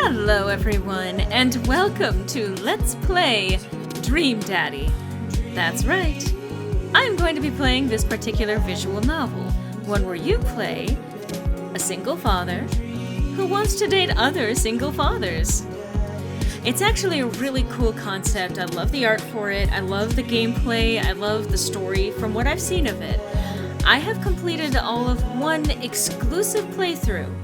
Hello everyone, and welcome to Let's Play Dream Daddy. That's right. I'm going to be playing this particular visual novel, one where you play a single father who wants to date other single fathers. It's actually a really cool concept. I love the art for it, I love the gameplay, I love the story from what I've seen of it. I have completed all of one exclusive playthrough,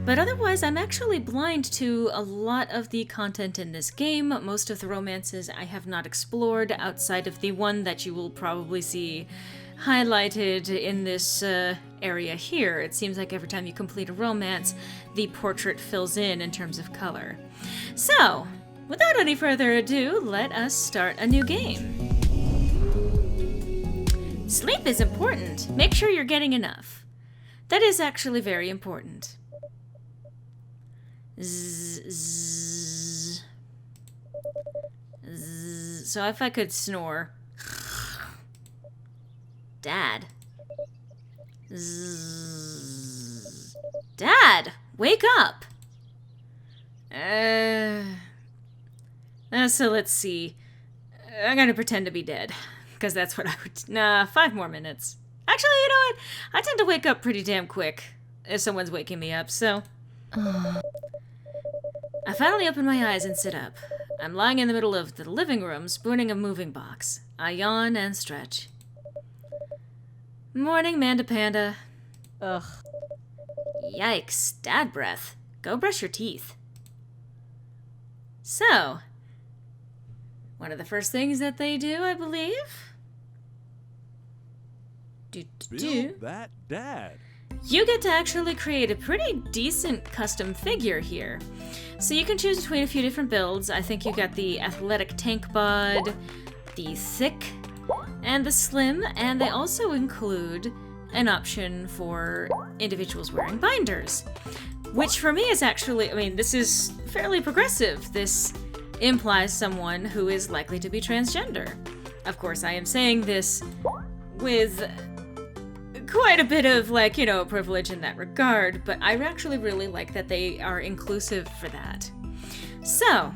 but otherwise I'm actually blind to a lot of the content in this game. Most of the romances I have not explored outside of the one that you will probably see highlighted in this area here. It seems like every time you complete a romance, the portrait fills in terms of color. So, without any further ado, let us start a new game. Sleep is important. Make sure you're getting enough. That is actually very important. Zzz. Zzz. So if I could snore. Dad. Zzz. Dad, wake up! So let's see. I'm gonna pretend to be dead. Because that's what I would... Nah, 5 more minutes. Actually, you know what? I tend to wake up pretty damn quick if someone's waking me up, so... I finally open my eyes and sit up. I'm lying in the middle of the living room, spooning a moving box. I yawn and stretch. Morning, Manda Panda. Ugh. Yikes, dad breath. Go brush your teeth. So, one of the first things that they do, I believe... Build that dad. You get to actually create a pretty decent custom figure here. So you can choose between a few different builds. I think you got the athletic tank bod, the thick, and the slim, and they also include an option for individuals wearing binders. Which for me is actually, I mean, this is fairly progressive. This implies someone who is likely to be transgender. Of course, I am saying this with quite a bit of, like, you know, privilege in that regard, but I actually really like that they are inclusive for that. So,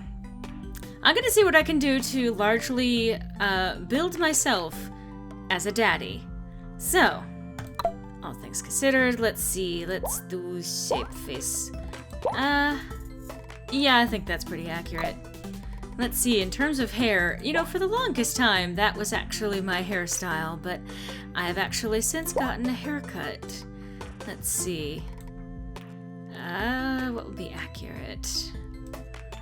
I'm gonna see what I can do to largely build myself as a daddy. So, all things considered, let's see, let's do shape face. Yeah, I think that's pretty accurate. Let's see, in terms of hair, you know, for the longest time, that was actually my hairstyle, but I have actually since gotten a haircut. Let's see. What would be accurate?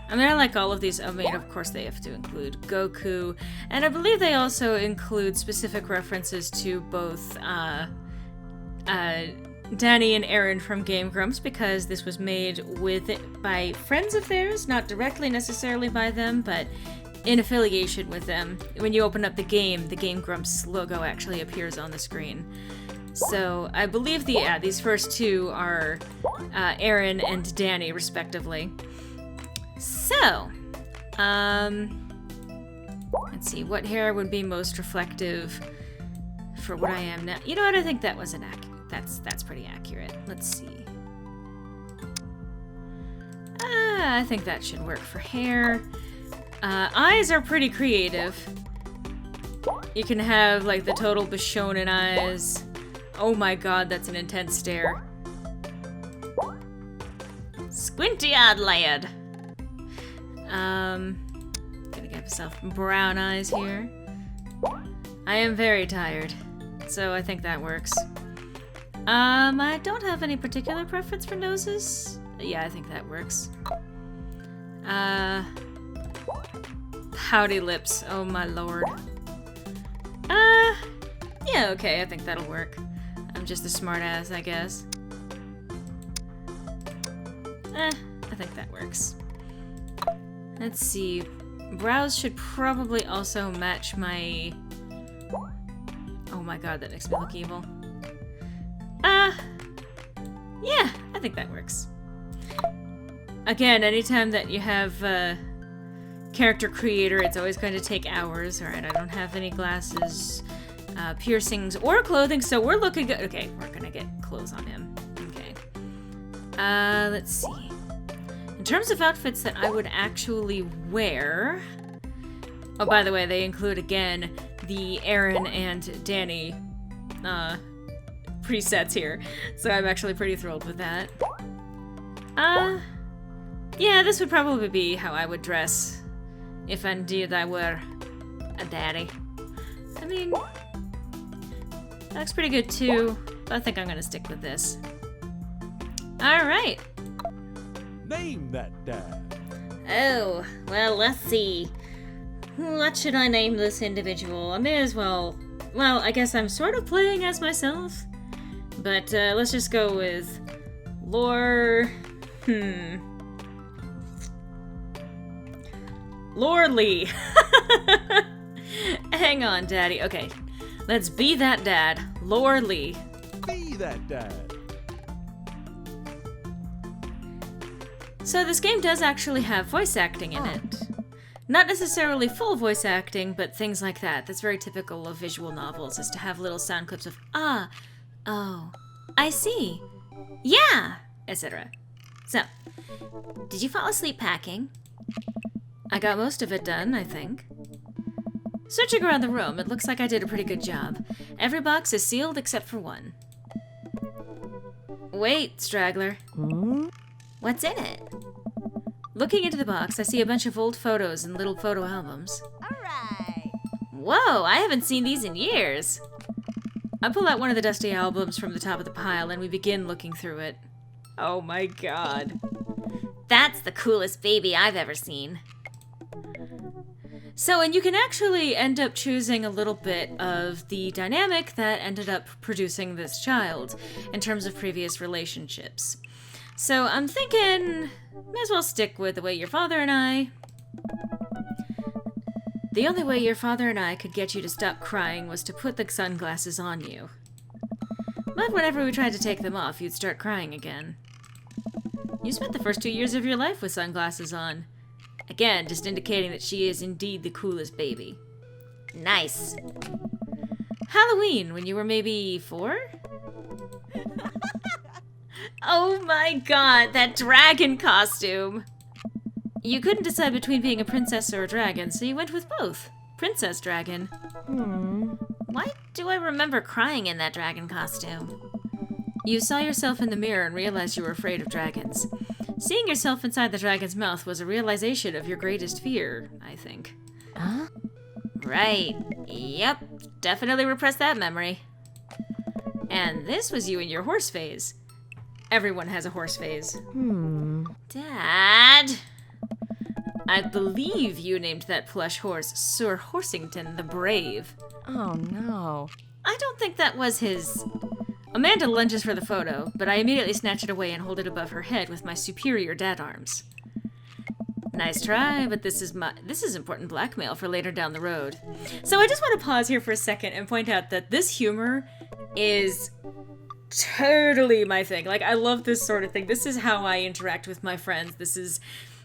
I mean, I like all of these. I mean, of course, they have to include Goku, and I believe they also include specific references to both, Danny and Aaron from Game Grumps, because this was made by friends of theirs, not directly necessarily by them, but in affiliation with them. When you open up the Game Grumps logo actually appears on the screen. So I believe these first two are Aaron and Danny, respectively. So, let's see, what hair would be most reflective for what I am now? You know what? I think that was that's pretty accurate. Let's see. I think that should work for hair. Eyes are pretty creative. You can have, like, the total Bishonen eyes. Oh my god, that's an intense stare. Squinty-eyed lad. Gonna get myself brown eyes here. I am very tired, so I think that works. I don't have any particular preference for noses. Yeah, I think that works. Pouty lips, oh my lord. Yeah, okay, I think that'll work. I'm just a smartass, I guess. I think that works. Let's see. Brows should probably also match my... Oh my god, that makes me look evil. Yeah, I think that works. Again, anytime that you have a character creator, it's always going to take hours. Alright, I don't have any glasses, piercings, or clothing, so we're looking good. Okay, we're gonna get clothes on him. Okay. Let's see. In terms of outfits that I would actually wear... Oh, by the way, they include, again, the Aaron and Danny presets here. So I'm actually pretty thrilled with that. Yeah, this would probably be how I would dress if indeed I were a daddy. I mean, that looks pretty good too, but I think I'm gonna stick with this. Alright. Name that dad. Oh, well, let's see. What should I name this individual? I may as well... Well, I guess I'm sort of playing as myself. But let's just go with... Lorley. Hang on, Daddy. Okay, let's be that dad. Lorley. Be that dad. So this game does actually have voice acting in it. Not necessarily full voice acting, but things like that. That's very typical of visual novels, is to have little sound clips of, ah, oh, I see, yeah, etc. So, did you fall asleep packing? I got most of it done, I think. Searching around the room, it looks like I did a pretty good job. Every box is sealed except for one. Wait, straggler. What's in it? Looking into the box, I see a bunch of old photos and little photo albums. Alright. Whoa, I haven't seen these in years. I pull out one of the dusty albums from the top of the pile and we begin looking through it. Oh my god. That's the coolest baby I've ever seen. So, and you can actually end up choosing a little bit of the dynamic that ended up producing this child in terms of previous relationships. So I'm thinking, may as well stick with the way your father and I... The only way your father and I could get you to stop crying was to put the sunglasses on you. But whenever we tried to take them off, you'd start crying again. You spent the first 2 years of your life with sunglasses on. Again, just indicating that she is indeed the coolest baby. Nice. Halloween, when you were maybe 4? Oh my god, that dragon costume! You couldn't decide between being a princess or a dragon, so you went with both. Princess Dragon. Why do I remember crying in that dragon costume? You saw yourself in the mirror and realized you were afraid of dragons. Seeing yourself inside the dragon's mouth was a realization of your greatest fear, I think. Huh? Right. Yep. Definitely repressed that memory. And this was you in your horse phase. Everyone has a horse phase. Dad! I believe you named that plush horse Sir Horsington the Brave. Oh no. I don't think that was his... Amanda lunges for the photo, but I immediately snatch it away and hold it above her head with my superior dad arms. Nice try, but this is important blackmail for later down the road. So I just want to pause here for a second and point out that this humor is totally my thing. Like, I love this sort of thing. This is how I interact with my friends. This is,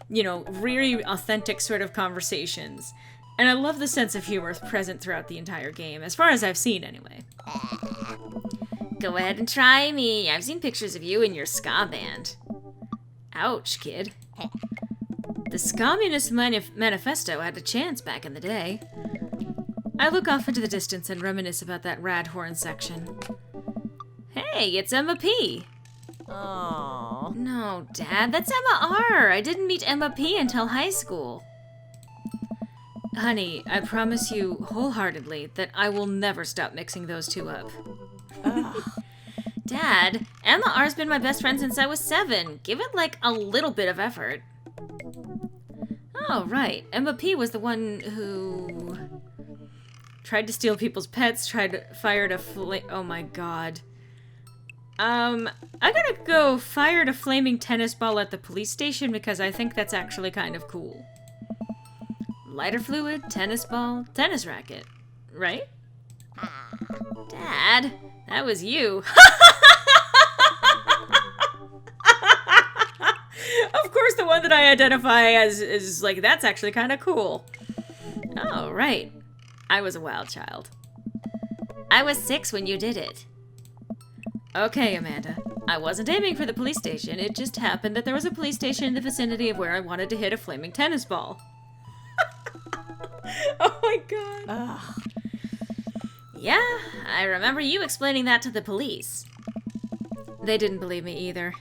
you know, really authentic sort of conversations. And I love the sense of humor present throughout the entire game, as far as I've seen anyway. Go ahead and try me. I've seen pictures of you and your ska band. Ouch, kid. The Communist Manifesto had a chance back in the day. I look off into the distance and reminisce about that rad horn section. Hey, it's Emma P. Oh. No, Dad, that's Emma R. I didn't meet Emma P until high school. Honey, I promise you wholeheartedly that I will never stop mixing those two up. Dad, Emma R's been my best friend since I was 7. Give it, like, a little bit of effort. Oh, right. Emma P was the one who... tried to steal people's pets, fired a oh my god. I gotta go fired a flaming tennis ball at the police station because I think that's actually kind of cool. Lighter fluid, tennis ball, tennis racket. Right? Dad, that was you. Of course, the one that I identify as is like, that's actually kind of cool. Oh, right. I was a wild child. I was 6 when you did it. Okay, Amanda. I wasn't aiming for the police station. It just happened that there was a police station in the vicinity of where I wanted to hit a flaming tennis ball. Oh my god. Ugh. Yeah, I remember you explaining that to the police. They didn't believe me either.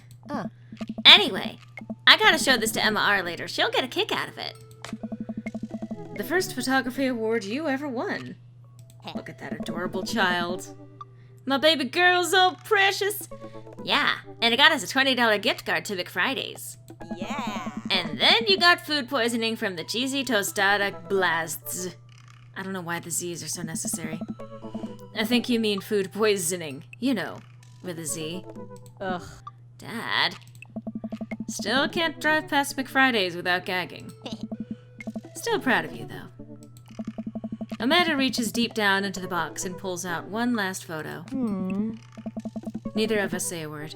Anyway, I gotta show this to Emma R later. She'll get a kick out of it. The first photography award you ever won. Look at that adorable child. My baby girl's all precious. Yeah, and it got us a $20 gift card to McFriday's. Yeah. And then you got food poisoning from the cheesy tostada blasts. I don't know why the Z's are so necessary. I think you mean food poisoning. You know, with a Z. Ugh. Dad. Still can't drive past McFriday's without gagging. Still proud of you, though. Amanda reaches deep down into the box and pulls out one last photo. Neither of us say a word.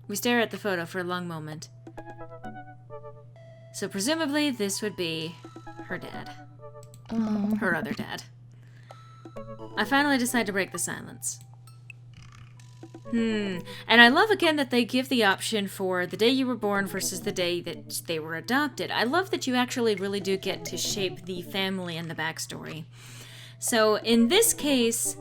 We stare at the photo for a long moment. So presumably this would be her dad. Her other dad. I finally decide to break the silence. And I love again that they give the option for the day you were born versus the day that they were adopted. I love that you actually really do get to shape the family and the backstory. So in this case,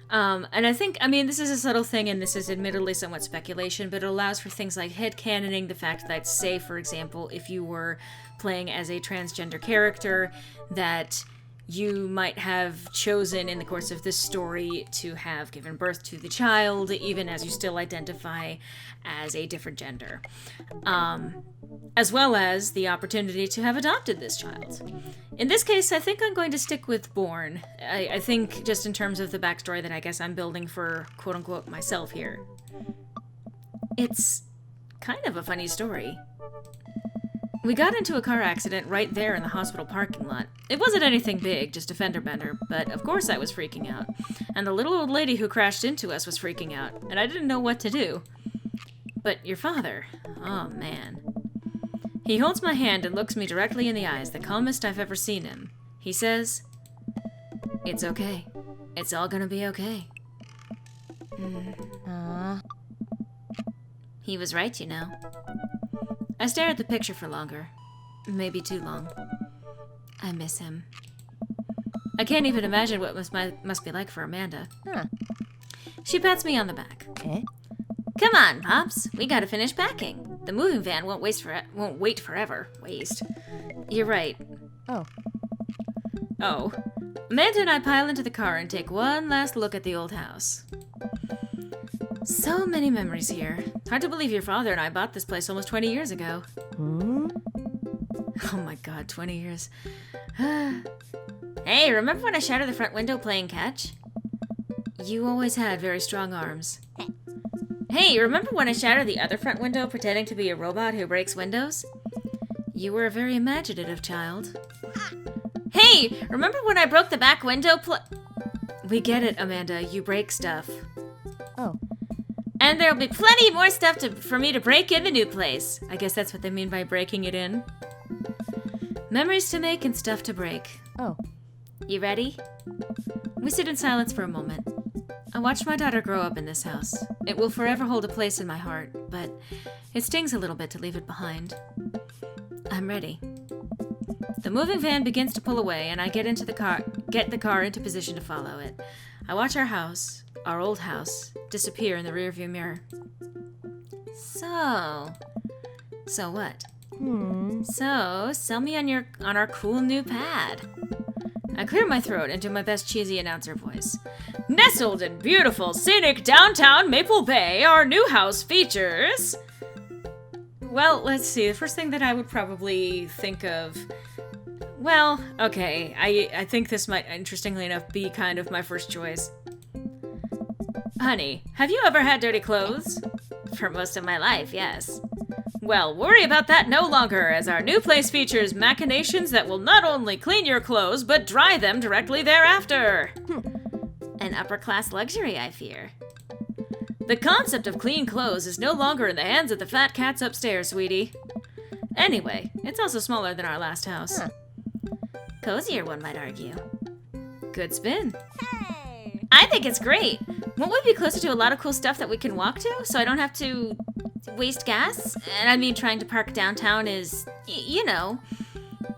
and I think, this is a subtle thing and this is admittedly somewhat speculation, but it allows for things like headcanoning the fact that, say, for example, if you were playing as a transgender character, that you might have chosen in the course of this story to have given birth to the child, even as you still identify as a different gender. As well as the opportunity to have adopted this child. In this case, I think I'm going to stick with born. I think just in terms of the backstory that I guess I'm building for quote-unquote myself here. It's kind of a funny story. We got into a car accident right there in the hospital parking lot. It wasn't anything big, just a fender bender, but of course I was freaking out. And the little old lady who crashed into us was freaking out, and I didn't know what to do. But your father, oh man. He holds my hand and looks me directly in the eyes, the calmest I've ever seen him. He says, "It's okay. It's all gonna be okay." He was right, you know. I stare at the picture for longer. Maybe too long. I miss him. I can't even imagine what must be like for Amanda. She pats me on the back. Come on, Pops. We gotta finish packing. The moving van won't wait forever. You're right. Oh. Amanda and I pile into the car and take one last look at the old house. So many memories here. Hard to believe your father and I bought this place almost 20 years ago. Oh my god, 20 years. Hey, remember when I shattered the front window playing catch? You always had very strong arms. Hey, remember when I shattered the other front window pretending to be a robot who breaks windows? You were a very imaginative child. Hey, remember when I broke the back window We get it, Amanda. You break stuff. Oh. And there'll be plenty more stuff for me to break in the new place. I guess that's what they mean by breaking it in. Memories to make and stuff to break. Oh. You ready? We sit in silence for a moment. I watched my daughter grow up in this house. It will forever hold a place in my heart, but it stings a little bit to leave it behind. I'm ready. The moving van begins to pull away, and I get the car into position to follow it. I watch our house, our old house, disappear in the rearview mirror. So what? So, sell me on our cool new pad. I clear my throat and do my best cheesy announcer voice. Nestled in beautiful, scenic downtown Maple Bay, our new house features... Well, let's see. The first thing that I would probably think of... Well, okay. I think this might, interestingly enough, be kind of my first choice. Honey, have you ever had dirty clothes? For most of my life, yes. Well, worry about that no longer, as our new place features machinations that will not only clean your clothes, but dry them directly thereafter. An upper-class luxury, I fear. The concept of clean clothes is no longer in the hands of the fat cats upstairs, sweetie. Anyway, it's also smaller than our last house. Cozier, one might argue. Good spin. Hey! I think it's great. Won't we be closer to a lot of cool stuff that we can walk to, so I don't have to waste gas? And I mean, trying to park downtown is, you know.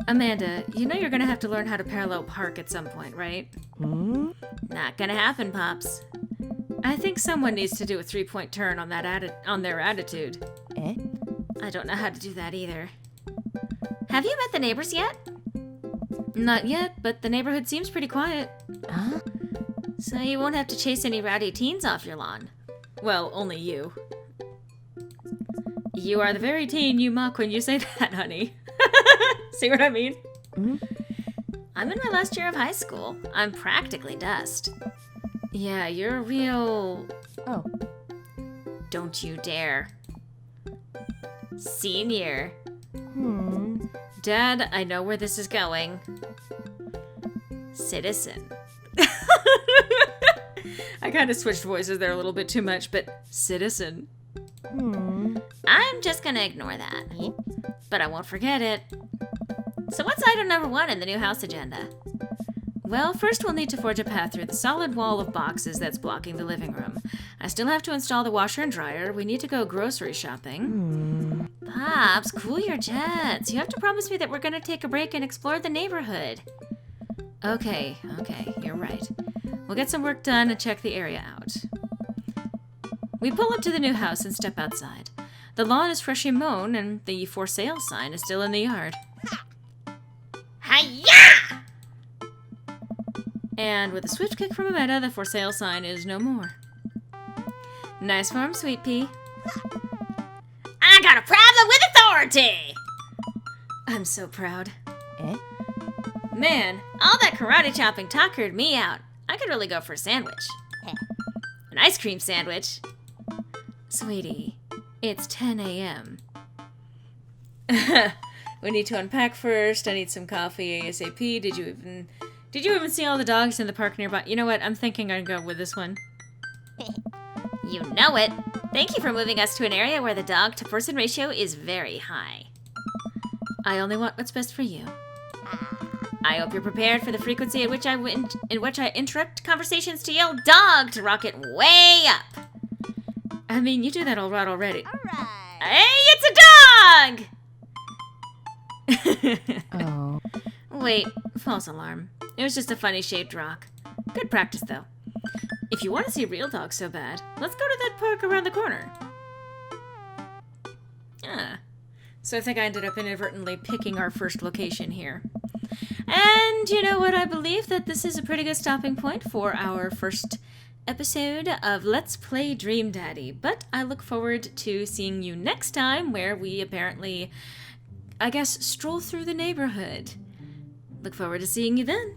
Amanda, you know you're gonna have to learn how to parallel park at some point, right? Not gonna happen, Pops. I think someone needs to do a 3-point turn on their attitude. Eh? I don't know how to do that either. Have you met the neighbors yet? Not yet, but the neighborhood seems pretty quiet. Huh? So you won't have to chase any rowdy teens off your lawn. Well, only you. You are the very teen you mock when you say that, honey. See what I mean? I'm in my last year of high school. I'm practically dust. Yeah, you're a real... Oh. Don't you dare. Senior. Dad, I know where this is going. Citizen. I kind of switched voices there a little bit too much, but citizen. I'm just gonna ignore that. But I won't forget it. So what's item number 1 in the new house agenda? Well, first we'll need to forge a path through the solid wall of boxes that's blocking the living room. I still have to install the washer and dryer. We need to go grocery shopping. Pops, cool your jets. You have to promise me that we're gonna take a break and explore the neighborhood. Okay, you're right. We'll get some work done and check the area out. We pull up to the new house and step outside. The lawn is freshly mown and the for sale sign is still in the yard. Hi-ya! And with a swift kick from Amanda, the for sale sign is no more. Nice farm, Sweet Pea. I got a problem with authority! I'm so proud. Eh? Man, all that karate chopping tuckered me out. I could really go for a sandwich. An ice cream sandwich. Sweetie, it's 10 a.m. We need to unpack first. I need some coffee ASAP. Did you even see all the dogs in the park nearby? You know what? I'm thinking I'd go with this one. You know it. Thank you for moving us to an area where the dog-to-person ratio is very high. I only want what's best for you. I hope you're prepared for the frequency at which I interrupt conversations to yell dog to rocket way up. I mean, you do that all right already. All right. Hey, it's a dog! Oh. Wait, false alarm. It was just a funny shaped rock. Good practice, though. If you want to see real dogs so bad, let's go to that park around the corner. So I think I ended up inadvertently picking our first location here. And you know what? I believe that this is a pretty good stopping point for our first episode of Let's Play Dream Daddy. But I look forward to seeing you next time, where we apparently, I guess, stroll through the neighborhood. Look forward to seeing you then.